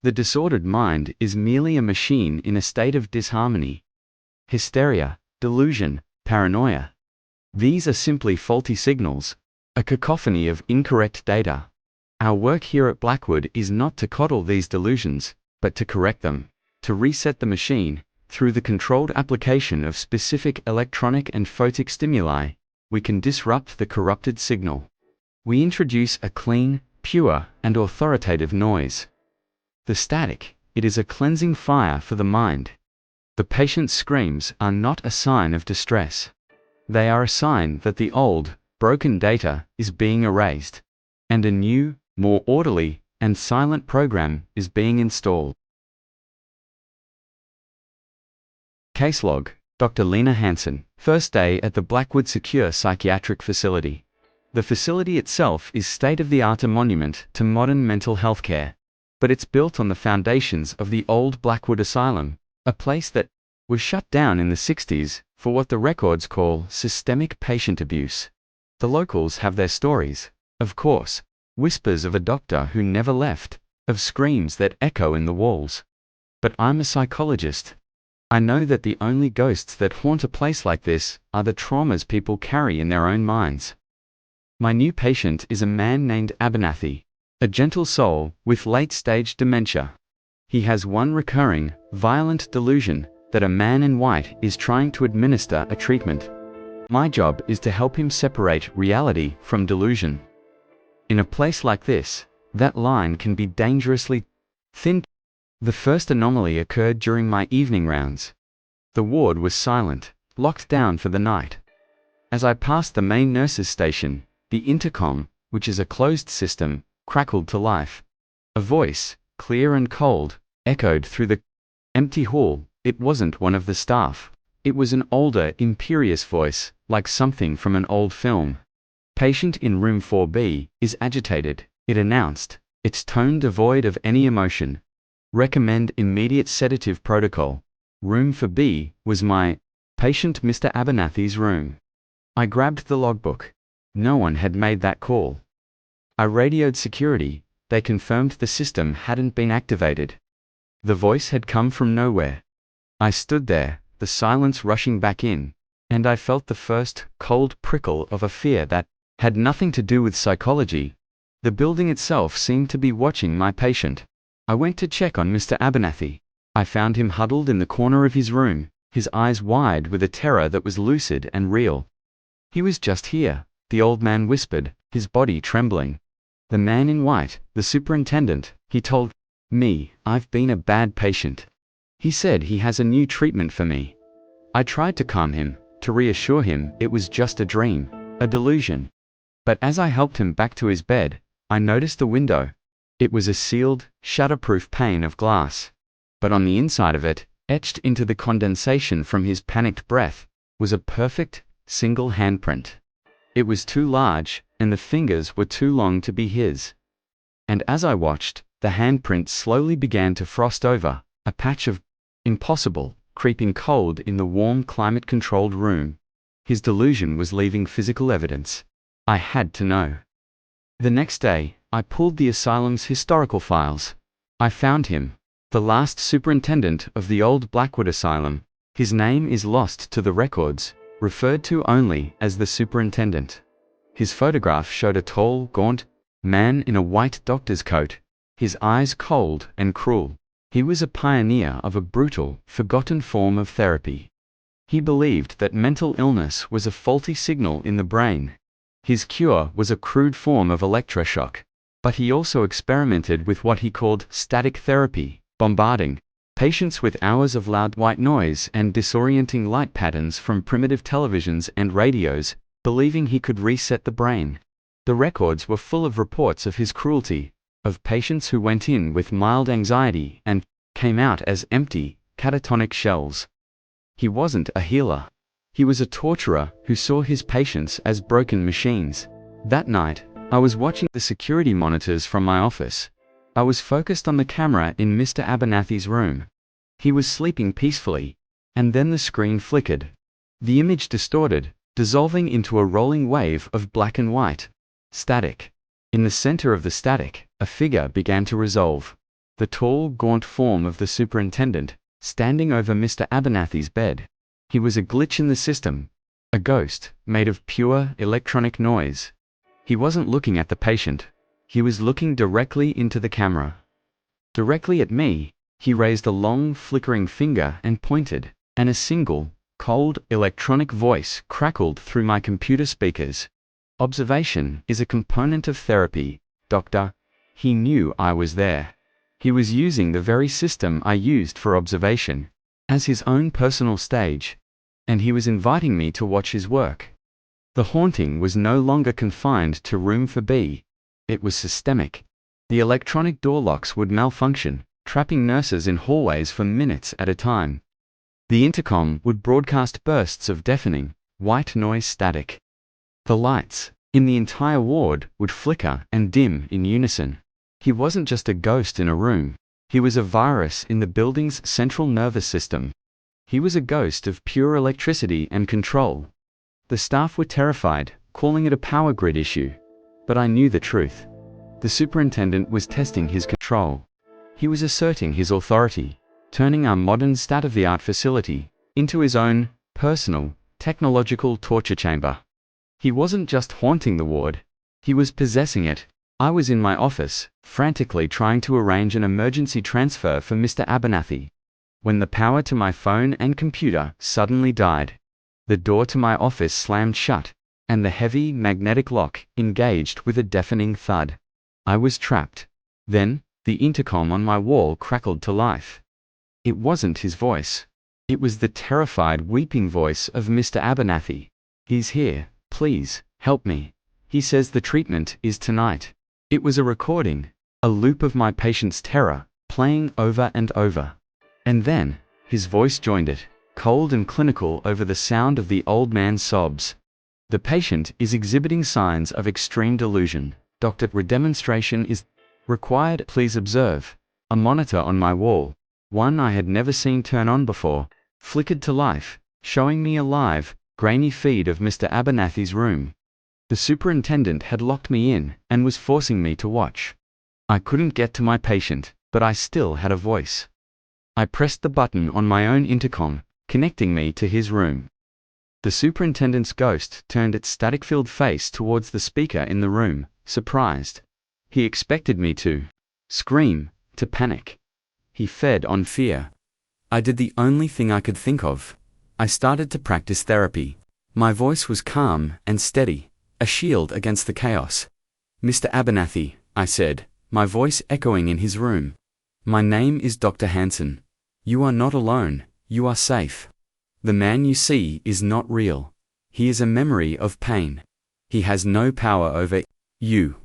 The disordered mind is merely a machine in a state of disharmony. Hysteria, delusion, paranoia. These are simply faulty signals, a cacophony of incorrect data. Our work here at Blackwood is not to coddle these delusions, but to correct them, to reset the machine. Through the controlled application of specific electronic and photic stimuli, we can disrupt the corrupted signal. We introduce a clean, pure, and authoritative noise. The static, it is a cleansing fire for the mind. The patient's screams are not a sign of distress. They are a sign that the old, broken data is being erased, and a new, more orderly, and silent program is being installed. Case log, Dr. Lena Hanson, first day at the Blackwood Secure Psychiatric Facility. The facility itself is state-of-the-art, a monument to modern mental health care, but it's built on the foundations of the old Blackwood Asylum, a place that was shut down in the 60s for what the records call systemic patient abuse. The locals have their stories, of course, whispers of a doctor who never left, of screams that echo in the walls. But I'm a psychologist. I know that the only ghosts that haunt a place like this are the traumas people carry in their own minds. My new patient is a man named Abernathy, a gentle soul with late-stage dementia. He has one recurring, violent delusion that a man in white is trying to administer a treatment. My job is to help him separate reality from delusion. In a place like this, that line can be dangerously thin. The first anomaly occurred during my evening rounds. The ward was silent, locked down for the night. As I passed the main nurses' station, the intercom, which is a closed system, crackled to life. A voice, clear and cold, echoed through the empty hall. It wasn't one of the staff. It was an older, imperious voice, like something from an old film. "Patient in room 4B is agitated," it announced, its tone devoid of any emotion. "Recommend immediate sedative protocol." Room 4B was my patient Mr. Abernathy's room. I grabbed the logbook. No one had made that call. I radioed security. They confirmed the system hadn't been activated. The voice had come from nowhere. I stood there, the silence rushing back in, and I felt the first cold prickle of a fear that had nothing to do with psychology. The building itself seemed to be watching my patient. I went to check on Mr. Abernathy. I found him huddled in the corner of his room, his eyes wide with a terror that was lucid and real. "He was just here," the old man whispered, his body trembling. "The man in white, the superintendent, he told me I've been a bad patient. He said he has a new treatment for me." I tried to calm him, to reassure him it was just a dream, a delusion. But as I helped him back to his bed, I noticed the window. It was a sealed, shutterproof pane of glass. But on the inside of it, etched into the condensation from his panicked breath, was a perfect, single handprint. It was too large, and the fingers were too long to be his. And as I watched, the handprint slowly began to frost over, a patch of impossible, creeping cold in the warm climate-controlled room. His delusion was leaving physical evidence. I had to know. The next day, I pulled the asylum's historical files. I found him, the last superintendent of the old Blackwood Asylum. His name is lost to the records, referred to only as the superintendent. His photograph showed a tall, gaunt man in a white doctor's coat, his eyes cold and cruel. He was a pioneer of a brutal, forgotten form of therapy. He believed that mental illness was a faulty signal in the brain. His cure was a crude form of electroshock. But he also experimented with what he called static therapy, bombarding patients with hours of loud white noise and disorienting light patterns from primitive televisions and radios, believing he could reset the brain. The records were full of reports of his cruelty, of patients who went in with mild anxiety and came out as empty, catatonic shells. He wasn't a healer. He was a torturer who saw his patients as broken machines. That night, I was watching the security monitors from my office. I was focused on the camera in Mr. Abernathy's room. He was sleeping peacefully, and then the screen flickered. The image distorted, dissolving into a rolling wave of black and white. Static. In the center of the static, a figure began to resolve. the tall, gaunt form of the superintendent, standing over Mr. Abernathy's bed. He was a glitch in the system, a ghost, made of pure electronic noise. He wasn't looking at the patient. He was looking directly into the camera. Directly at me, he raised a long, flickering finger and pointed, and a single, cold, electronic voice crackled through my computer speakers. "Observation is a component of therapy, doctor." He knew I was there. He was using the very system I used for observation, as his own personal stage, and he was inviting me to watch his work. The haunting was no longer confined to room for B. It was systemic. The electronic door locks would malfunction, trapping nurses in hallways for minutes at a time. The intercom would broadcast bursts of deafening, white noise static. The lights in the entire ward would flicker and dim in unison. He wasn't just a ghost in a room. He was a virus in the building's central nervous system. He was a ghost of pure electricity and control. The staff were terrified, calling it a power grid issue. But I knew the truth. The superintendent was testing his control. He was asserting his authority, turning our modern state-of-the-art facility into his own, personal, technological torture chamber. He wasn't just haunting the ward. He was possessing it. I was in my office, frantically trying to arrange an emergency transfer for Mr. Abernathy, when the power to my phone and computer suddenly died. The door to my office slammed shut, and the heavy magnetic lock engaged with a deafening thud. I was trapped. Then, the intercom on my wall crackled to life. It wasn't his voice. It was the terrified, weeping voice of Mr. Abernathy. "He's here, please, help me. He says the treatment is tonight." It was a recording, a loop of my patient's terror, playing over and over. And then, his voice joined it, cold and clinical over the sound of the old man's sobs. "The patient is exhibiting signs of extreme delusion. Doctor, redemonstration is required. Please observe." A monitor on my wall, one I had never seen turn on before, flickered to life, showing me a live, grainy feed of Mr. Abernathy's room. The superintendent had locked me in and was forcing me to watch. I couldn't get to my patient, but I still had a voice. I pressed the button on my own intercom, connecting me to his room. The superintendent's ghost turned its static-filled face towards the speaker in the room, surprised. He expected me to scream, to panic. He fed on fear. I did the only thing I could think of. I started to practice therapy. My voice was calm and steady, a shield against the chaos. "Mr. Abernathy," I said, my voice echoing in his room. "My name is Dr. Hanson. You are not alone, you are safe. The man you see is not real. He is a memory of pain. He has no power over you."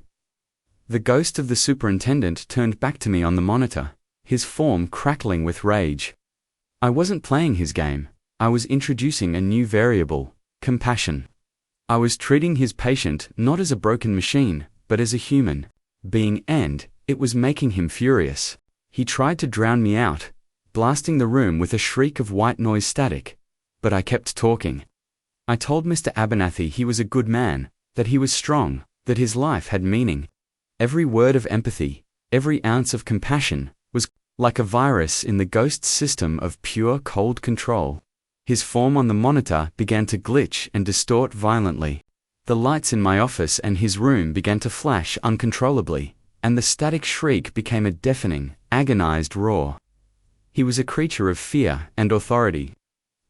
The ghost of the superintendent turned back to me on the monitor, his form crackling with rage. I wasn't playing his game. I was introducing a new variable, compassion. I was treating his patient not as a broken machine, but as a human being, and it was making him furious. He tried to drown me out, blasting the room with a shriek of white noise static, but I kept talking. I told Mr. Abernathy he was a good man, that he was strong, that his life had meaning. Every word of empathy, every ounce of compassion, was like a virus in the ghost's system of pure cold control. His form on the monitor began to glitch and distort violently. The lights in my office and his room began to flash uncontrollably, and the static shriek became a deafening, agonized roar. He was a creature of fear and authority.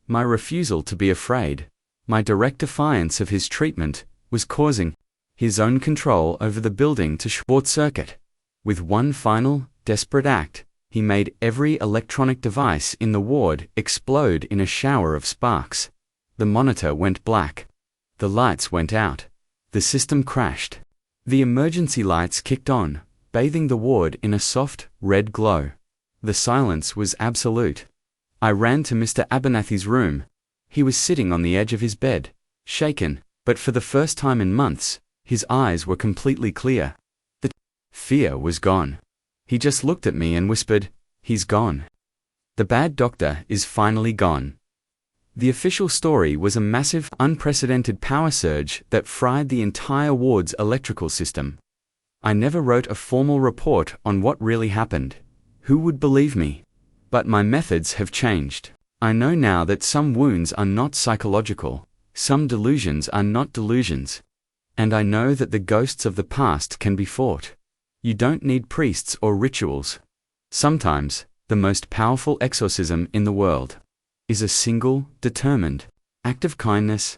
My refusal to be afraid, my direct defiance of his treatment, was causing his own control over the building to short-circuit. With one final, desperate act, he made every electronic device in the ward explode in a shower of sparks. The monitor went black. The lights went out. The system crashed. The emergency lights kicked on, bathing the ward in a soft, red glow. The silence was absolute. I ran to Mr. Abernathy's room. He was sitting on the edge of his bed, shaken, but for the first time in months, his eyes were completely clear. The fear was gone. He just looked at me and whispered, "He's gone. The bad doctor is finally gone." The official story was a massive, unprecedented power surge that fried the entire ward's electrical system. I never wrote a formal report on what really happened. Who would believe me? But my methods have changed. I know now that some wounds are not psychological, some delusions are not delusions. And I know that the ghosts of the past can be fought. You don't need priests or rituals. Sometimes, the most powerful exorcism in the world is a single, determined act of kindness,